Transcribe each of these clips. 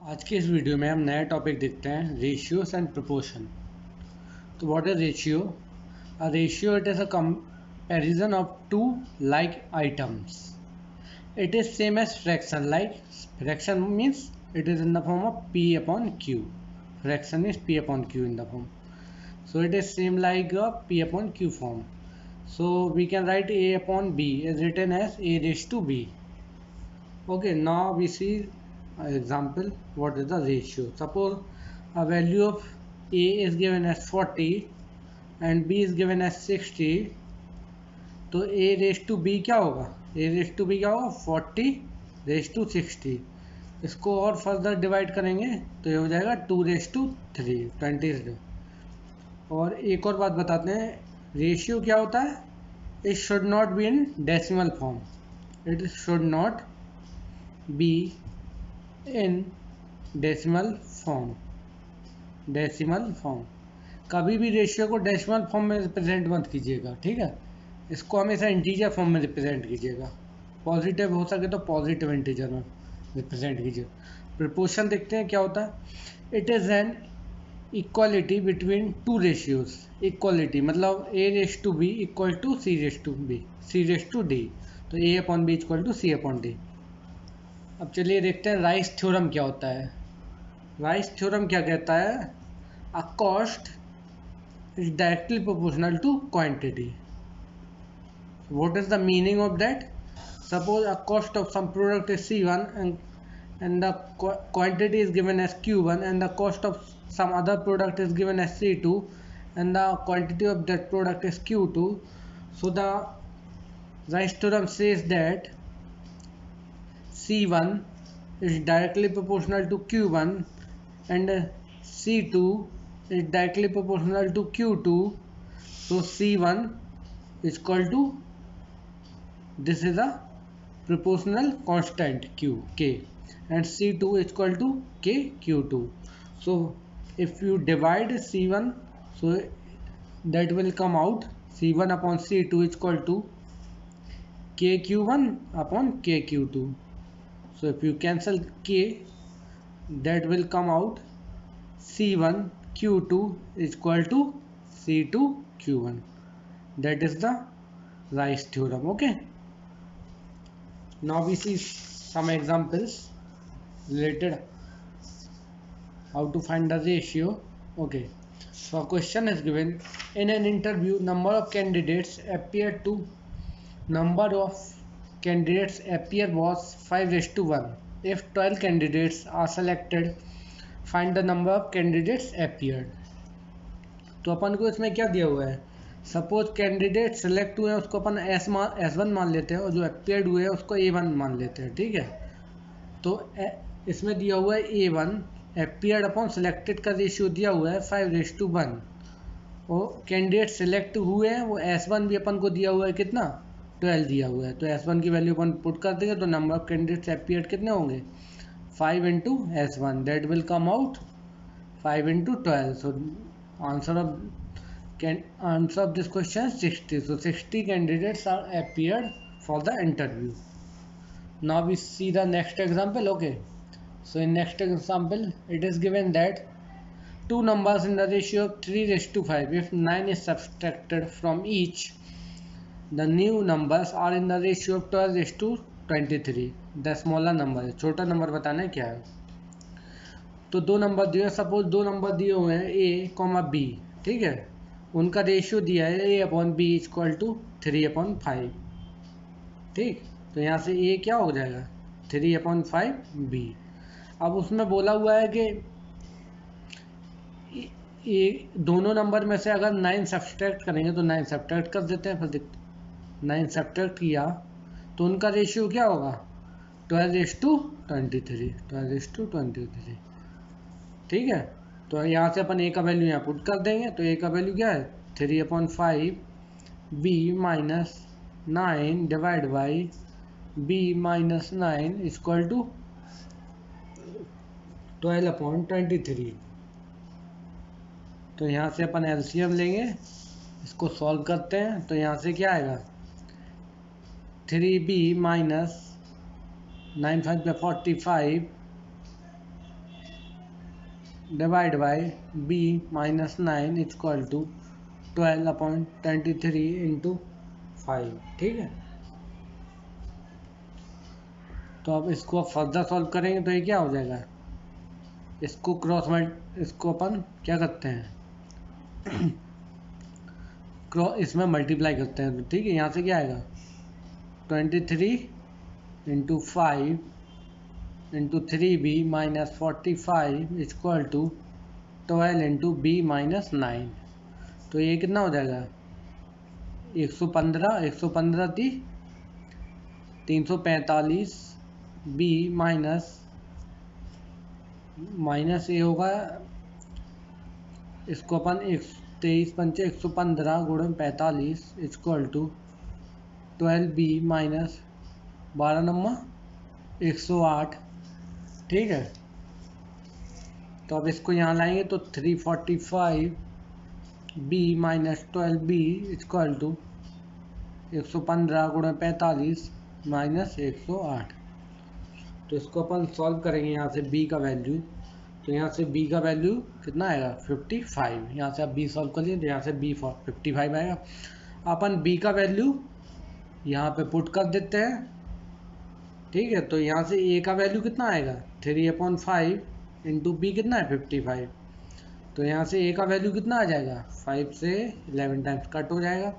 आज की इस वीडियो में हम नया टॉपिक देखते हैं रेशियोज एंड प्रोपोर्शन। तो what is ratio? A ratio it is a comparison of two like items. It is same as fraction. Like fraction means it is in the form of P upon Q. Fraction is P upon Q in the form. So it is same like a P upon Q form. So we can write A upon B is written as A raised to B. Okay, now we see example. What is the ratio? Suppose a value of A is given as 40 and B is given as 60. तो A raise to B क्या होगा? A raise to B क्या होगा? 40 raise to 60. इसको और further divide करेंगे तो ये हो जाएगा 2 रेस टू 3 20. और एक और बात बताते हैं, रेशियो क्या होता है? It should not be in decimal form. It should not be in decimal form. Decimal form कभी भी रेशियो को डेसिमल फॉर्म में रिप्रेजेंट मत कीजिएगा, ठीक है? इसको हमेशा इंटीजर फॉर्म में रिप्रेजेंट कीजिएगा. पॉजिटिव हो सके तो पॉजिटिव इंटीजर में रिप्रेजेंट कीजिए. प्रोपोर्शन देखते हैं क्या होता है. It is an equality between two ratios. Equality मतलब A ratio B equal to C ratio B, C ratio D. तो A upon B equal to C upon D. अब चलिए देखते हैं राइस थ्योरम क्या होता है. Rice theorem क्या कहता है? A cost is directly proportional to quantity. What is the meaning of that? Suppose a cost of some product is C1 and the quantity is given as Q1, and the cost of some other product is given as C2 and the quantity of that product is Q2. So the Rice theorem says that C1 is directly proportional to Q1 and C2 is directly proportional to Q2. So C1 is equal to, this is a proportional constant Q K, and C2 is equal to K Q2. So if you divide C1, so that will come out C1 upon C2 is equal to K Q1 upon K Q2. So if you cancel K, that will come out C1 Q2 is equal to C2 Q1. That is the Rice theorem. Okay. Now we see some examples related how to find the ratio. Okay, so a question is given. In an interview, number of candidates appear was 5:1. If 12 candidates are selected, find the number of candidates appeared. तो अपन को इसमें क्या दिया हुआ है? Suppose candidate select हुए हैं उसको अपन S1 मान लेते हैं और जो अपियर्ड हुए हैं उसको A1 मान लेते हैं, ठीक है? तो इसमें दिया हुआ है A1, अपियर्ड अपॉन सेलेक्टेड का रेशियो दिया हुआ है 5:1. और कैंडिडेट सेलेक्ट हुए हैं वो S1 भी अपन को दिया हुआ है कितना? 12 दिया हुआ है. तो S1 की वैल्यू अपन पुट कर देंगे तो नंबर ऑफ कैंडिडेट्स अपियर्ड कितने होंगे? 5 into S1. That will come out 5 into 12. So answer of this question is 60. So 60 candidates are appeared for the interview. Now we see the next example. Okay, so in next example it is given that two numbers in the ratio of 3:5. If 9 is subtracted from each, the new numbers are in the ratio of 12:23. The smaller number है, छोटा number बताना है क्या है. तो दो number दिए, suppose दो नंबर दिए हुए हैं A, B, ठीक है? उनका रेशियो दिया है A upon B equal to 3/5. ठीक, तो यहाँ से A क्या हो जाएगा? 3/5 B. अब उसमें बोला हुआ है कि दोनों नंबर में से अगर 9 सब्सट्रैक्ट करेंगे तो 9 सब्सट्रैक्ट कर देते हैं. फिर 9 सब्सट्रैक्ट किया तो उनका रेशियो क्या होगा? 12:23. 12:23, ठीक है? तो यहाँ से अपन A का वैल्यू यहाँ पुट कर देंगे. तो A का वैल्यू क्या है? 3/5 B minus 9 divide by B minus 9 equal to 12/23. तो यहाँ से अपन एलसीएम लेंगे, इसको सॉल्व करते हैं. तो यहाँ से क्या आएगा? 3B minus 9 5 45 divide by b minus 9 equal to 12/23 into 5। ठीक है, तो अब इसको फर्दर सॉल्व करेंगे तो ये क्या हो जाएगा, इसको इसको अपन क्या करते हैं इसमें मल्टीप्लाई करते हैं। तो ठीक है, यहाँ से क्या आएगा 23 into 5 into 3b minus 45 equal to 12 into B minus 9। तो ये कितना हो जाएगा 115 थी 345 बी माइनस ये होगा, इसको अपन 23×5 115 गुणन 45 equal to 12b minus 12 number 108। ठीक है, तो अब इसको यहाँ लाएंगे तो 345 b minus 12b equal to 115 गुणन 45 माइनस 108। तो इसको अपन सॉल्व करेंगे यहाँ से b का वैल्यू, तो यहाँ से b का वैल्यू कितना आएगा 55। यहाँ से आप b सॉल्व कर लिए तो यहाँ से b 55 आएगा। अपन b का वैल्यू यहाँ पे पुट कर देते हैं। ठीक है, तो यहाँ से a का वैल्यू कितना आएगा 3/5 इंटू बी कितना है 55। तो यहाँ से a का वैल्यू कितना आ जाएगा 5 से 11 टाइम्स कट हो जाएगा,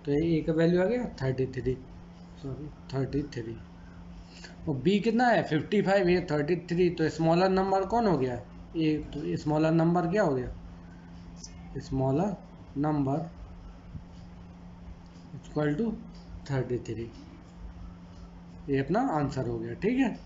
तो ये a का वैल्यू आ गया 33। और b कितना है 55, ये 33। तो स्मॉलर नंबर कौन हो गया a, तो स्मॉलर नंबर क्या हो गया, स्मॉलर नंबर इक्वल टू 33। ये अपना आंसर हो गया। ठीक है।